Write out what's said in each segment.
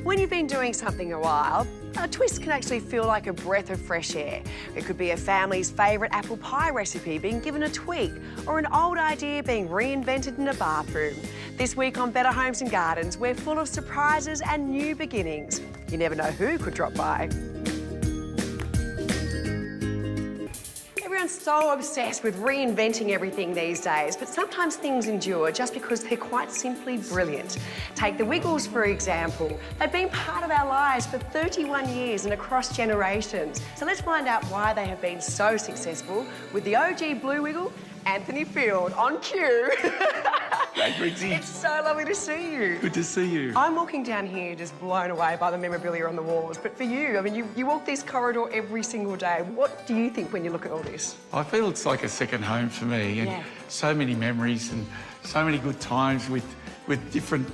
When you've been doing something a while, a twist can actually feel like a breath of fresh air. It could be a family's favourite apple pie recipe being given a tweak, or an old idea being reinvented in a bathroom. This week on Better Homes and Gardens, we're full of surprises and new beginnings. You never know who could drop by. Everyone's so obsessed with reinventing everything these days, but sometimes things endure just because they're quite simply brilliant. Take the Wiggles, for example. They've been part of our lives for 31 years and across generations. So let's find out why they have been so successful with the OG Blue Wiggle, Anthony Field, on cue. Hey, Griggsy. It's so lovely to see you. Good to see you. I'm walking down here just blown away by the memorabilia on the walls. But for you, I mean, you walk this corridor every single day. What do you think when you look at all this? I feel it's like a second home for me, and so many memories and so many good times with different,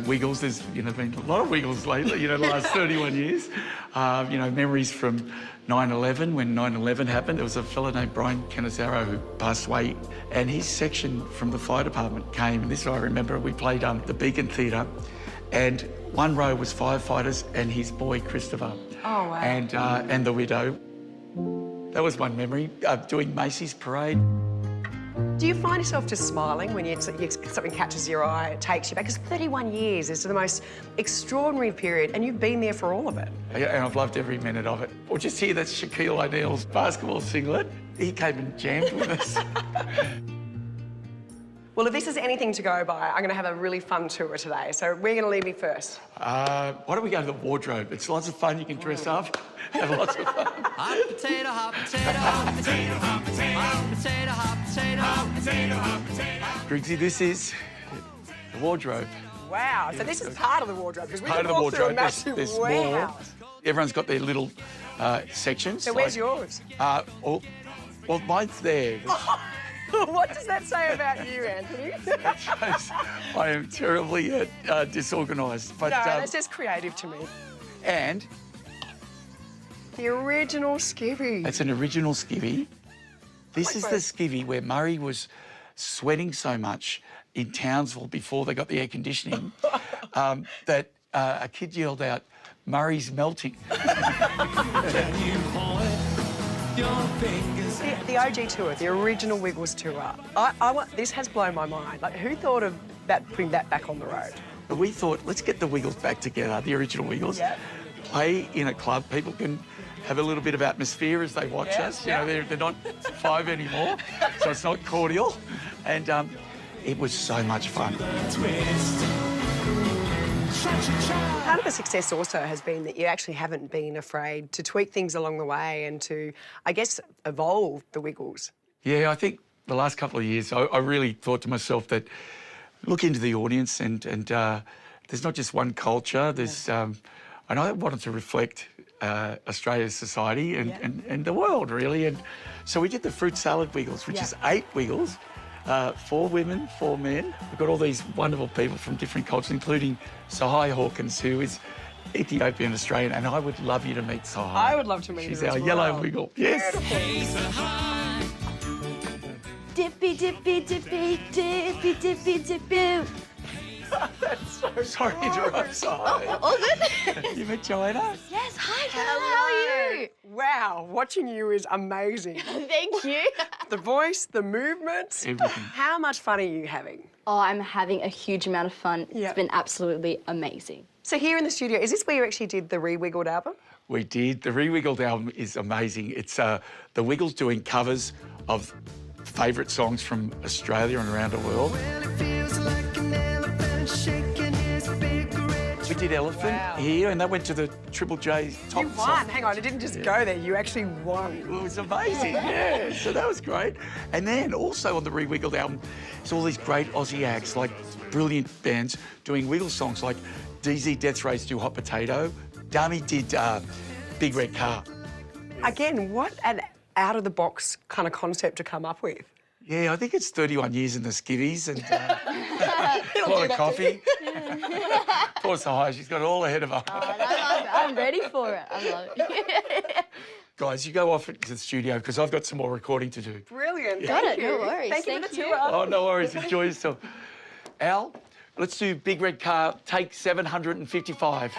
Wiggles. There's, been a lot of Wiggles lately, the last 31 years. Memories from 9/11, when 9/11 happened. There was a fellow named Brian Canizaro who passed away, and his section from the fire department came, and this I remember, we played the Beacon Theatre, and one row was firefighters and his boy, Christopher. Oh, wow. And the widow. That was one memory, doing Macy's Parade. Do you find yourself just smiling when something catches your eye, it takes you back? Because 31 years is the most extraordinary period, and you've been there for all of it. And I've loved every minute of it. Or just hear that Shaquille O'Neal's basketball singlet. He came and jammed with us. Well, if this is anything to go by, I'm going to have a really fun tour today. So we're going to leave me first. Why don't we go to the wardrobe? It's lots of fun. You can dress up, have lots of fun. Hot potato, hot potato, hot potato, hot potato, hot potato, hot potato, hot potato, hot potato. Griggsy, this is the wardrobe. Wow, so this is part of the wardrobe, because we Part can of the walk through a wardrobe. massive There's warehouse. more. Everyone's got their little sections. So where's yours? Well, mine's there. What does that say about you, Anthony? I am terribly disorganised. But, No, that's just creative to me. And The original skivvy. it's an original skivvy. This is the skivvy where Murray was sweating so much in Townsville before they got the air conditioning that a kid yelled out, "Murray's melting." The OG tour, the original Wiggles tour. This has blown my mind. Like, who thought of putting that back on the road? But we thought, let's get the Wiggles back together, the original Wiggles. Yep. Play in a club. People can have a little bit of atmosphere as they watch us. They're not 5 anymore, so it's not cordial. And it was so much fun. Part of the success also has been that you actually haven't been afraid to tweak things along the way and to, I guess, evolve the Wiggles. Yeah, I think the last couple of years, I really thought to myself that look into the audience and there's not just one culture. There's, and I wanted to reflect Australia's society and the world, really. And so we did the fruit salad Wiggles, which is 8 Wiggles. 4 women, 4 men. We've got all these wonderful people from different cultures, including Tsehay Hawkins, who is Ethiopian Australian, and I would love you to meet Tsehay. I would love to meet her She's as our well. yellow Wiggle. Yes. Dippy, dippy, dippy, dippy, dippy, dippy. That's so Sorry to interrupt, Tsehay. All good? You met Johanna? Yes, hi, Johanna, how are you? Wow, watching you is amazing. Thank you. The voice, the movements. Everything. How much fun are you having? Oh, I'm having a huge amount of fun. Yeah. It's been absolutely amazing. So here in the studio, is this where you actually did the Re-Wiggled album? We did. The Re-Wiggled album is amazing. It's the Wiggles doing covers of favourite songs from Australia and around the world. We did Elephant here, and that went to the Triple J top You won. song. Hang on, it didn't just go there. You actually won. It was amazing, yeah. So that was great. And then also on the Re-Wiggled album, it's all these great Aussie acts, like brilliant bands doing Wiggle songs, like DZ Death Race do Hot Potato. Dummy did Big Red Car. Again, what an out-of-the-box kind of concept to come up with. Yeah, I think it's 31 years in the skivvies and a lot of coffee. Poor Tsehay, she's got it all ahead of her. I'm ready for it. I love it. Guys, you go off into the studio because I've got some more recording to do. Brilliant. Got Thank it, you. no worries. Thank you for the Thank you. tour. Oh, no worries. Enjoy yourself. Al, let's do Big Red Car, take 755.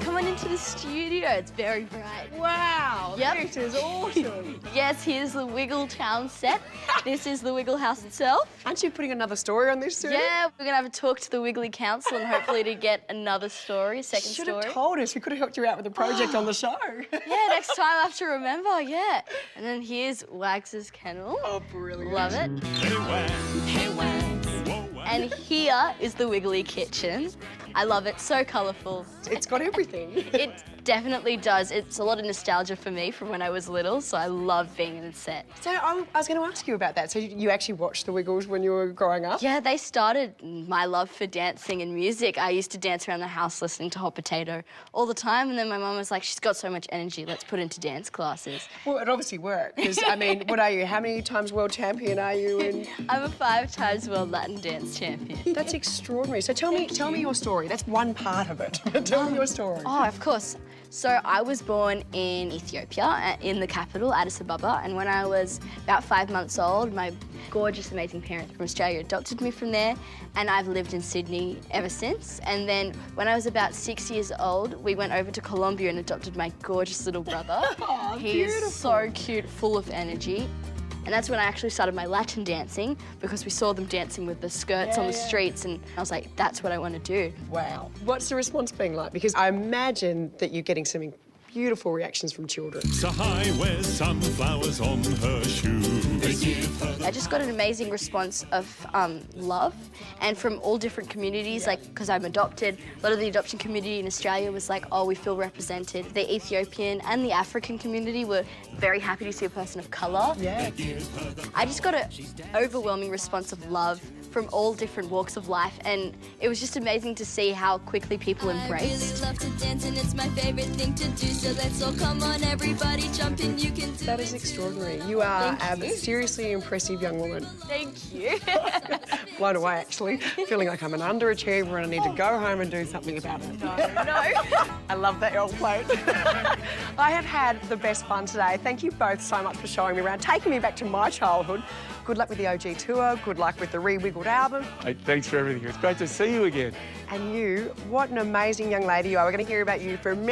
Coming into the studio, it's very bright. Wow, Yep. this is awesome. Yes, here's the Wiggle Town set. This is the Wiggle House itself. Aren't you putting another story on this too? Yeah, we're gonna have a talk to the Wiggly Council and hopefully to get another story, a second Should story. have told us. We could have helped you out with the project on the show. Yeah, next time I have to remember, yeah. And then here's Wags's Kennel. Oh, brilliant. Love it. Hey, Wags. And here is the Wiggly Kitchen. I love it, so colourful. It's got everything. It definitely does. It's a lot of nostalgia for me from when I was little, so I love being in the set. So I was going to ask you about that. So you actually watched the Wiggles when you were growing up? Yeah, they started my love for dancing and music. I used to dance around the house listening to Hot Potato all the time, and then my mum was like, she's got so much energy, let's put her into dance classes. Well, it obviously worked. Because, I mean, what are you? How many times world champion are you in? I'm a 5 times world Latin dance champion. That's extraordinary. So tell me your story. That's one part of it. Tell me your story. Oh, of course. So I was born in Ethiopia, in the capital, Addis Ababa, and when I was about 5 months old, my gorgeous, amazing parents from Australia adopted me from there, and I've lived in Sydney ever since. And then when I was about 6 years old, we went over to Colombia and adopted my gorgeous little brother. Oh, He is beautiful. so cute, full of energy. And that's when I actually started my Latin dancing because we saw them dancing with the skirts on the streets, and I was like, that's what I want to do. Wow. What's the response being like? Because I imagine that you're getting some beautiful reactions from children. Tsehay wears sunflowers on her shoes. I just got an amazing response of love, and from all different communities, like, because I'm adopted, a lot of the adoption community in Australia was like, oh, we feel represented. The Ethiopian and the African community were very happy to see a person of colour. Yeah. I just got an overwhelming response of love from all different walks of life, and it was just amazing to see how quickly people embraced. I really love to dance and it's my favorite thing to do. So let's all come on, everybody jump in, you can do That is extraordinary. You are Thank a you. seriously impressive young woman. Thank you. Blown away, actually. Feeling like I'm an underachiever and I need to go home and do something about it. No. I love that old plate. I have had the best fun today. Thank you both so much for showing me around, taking me back to my childhood. Good luck with the OG tour. Good luck with the Re-Wiggled album. Hey, thanks for everything. It's great to see you again. And you, what an amazing young lady you are. We're going to hear about you for many